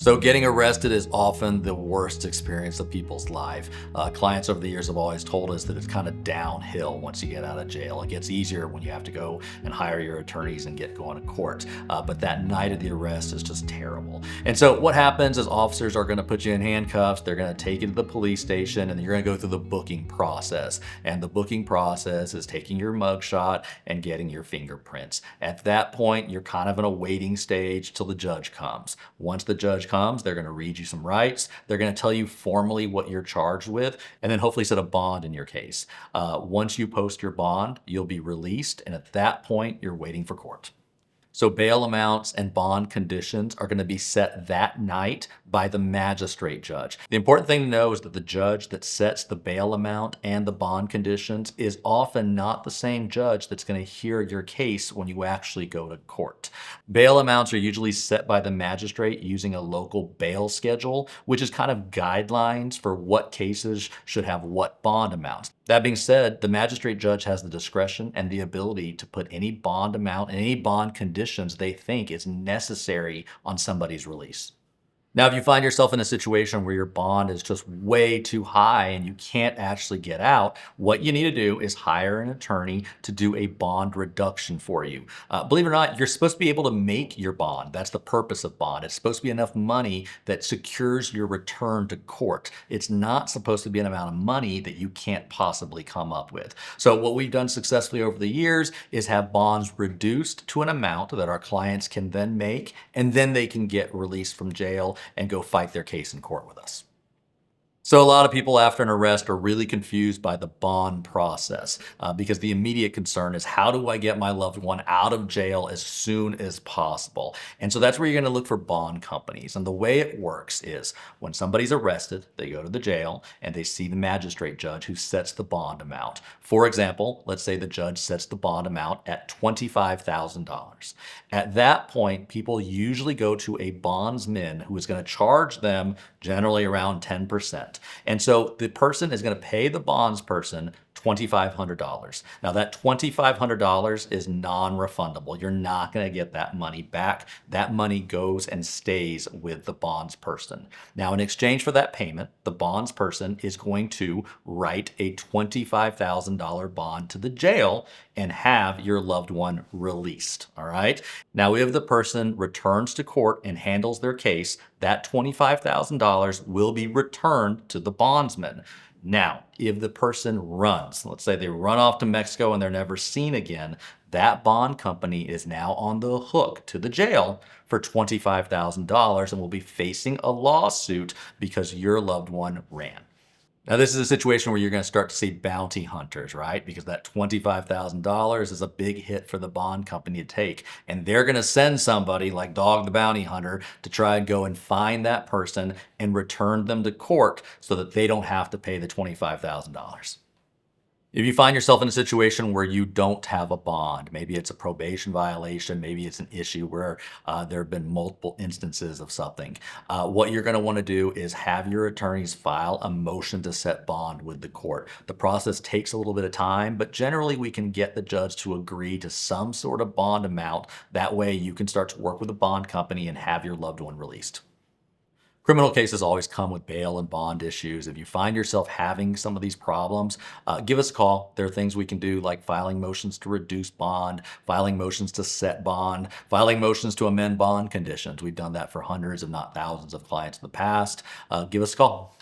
So getting arrested is often the worst experience of people's life. Clients over the years have always told us that it's kind of downhill once you get out of jail. It gets easier when you have to go and hire your attorneys and get going to court. But that night of the arrest is just terrible. And so what happens is officers are going to put you in handcuffs. They're going to take you to the police station and you're going to go through the booking process. And the booking process is taking your mugshot and getting your fingerprints. At that point, you're kind of in a waiting stage till the judge comes. Once the judge comes, they're going to read you some rights. They're going to tell you formally what you're charged with, and then hopefully set a bond in your case. Once you post your bond, you'll be released, and at that point, you're waiting for court. So bail amounts and bond conditions are going to be set that night by the magistrate judge. The important thing to know is that the judge that sets the bail amount and the bond conditions is often not the same judge that's going to hear your case when you actually go to court. Bail amounts are usually set by the magistrate using a local bail schedule, which is kind of guidelines for what cases should have what bond amounts. That being said, the magistrate judge has the discretion and the ability to put any bond amount and any bond conditions they think is necessary on somebody's release. Now, if you find yourself in a situation where your bond is just way too high and you can't actually get out, what you need to do is hire an attorney to do a bond reduction for you. Believe it or not, you're supposed to be able to make your bond. That's the purpose of bond. It's supposed to be enough money that secures your return to court. It's not supposed to be an amount of money that you can't possibly come up with. So what we've done successfully over the years is have bonds reduced to an amount that our clients can then make, and then they can get released from jail and go fight their case in court with us. So a lot of people after an arrest are really confused by the bond process because the immediate concern is, how do I get my loved one out of jail as soon as possible? And so that's where you're going to look for bond companies. And the way it works is when somebody's arrested, they go to the jail and they see the magistrate judge who sets the bond amount. For example, let's say the judge sets the bond amount at $25,000. At that point, people usually go to a bondsman who is going to charge them generally around 10%. And so the person is going to pay the bonds person $2,500. Now that $2,500 is non-refundable. You're not going to get that money back. That money goes and stays with the bonds person. Now in exchange for that payment, the bonds person is going to write a $25,000 bond to the jail and have your loved one released. All right. Now, if the person returns to court and handles their case, that $25,000 will be returned to the bondsman. Now, if the person runs, let's say they run off to Mexico and they're never seen again, that bond company is now on the hook to the jail for $25,000 and will be facing a lawsuit because your loved one ran. Now, this is a situation where you're going to start to see bounty hunters, right? Because that $25,000 is a big hit for the bond company to take. And they're going to send somebody like Dog the Bounty Hunter to try and go and find that person and return them to court so that they don't have to pay the $25,000. If you find yourself in a situation where you don't have a bond, maybe it's a probation violation, maybe it's an issue where there have been multiple instances of something, what you're going to want to do is have your attorneys file a motion to set bond with the court. The process takes a little bit of time, but generally we can get the judge to agree to some sort of bond amount. That way you can start to work with a bond company and have your loved one released. Criminal cases always come with bail and bond issues. If you find yourself having some of these problems, give us a call. There are things we can do like filing motions to reduce bond, filing motions to set bond, filing motions to amend bond conditions. We've done that for hundreds, if not thousands of clients in the past. Give us a call.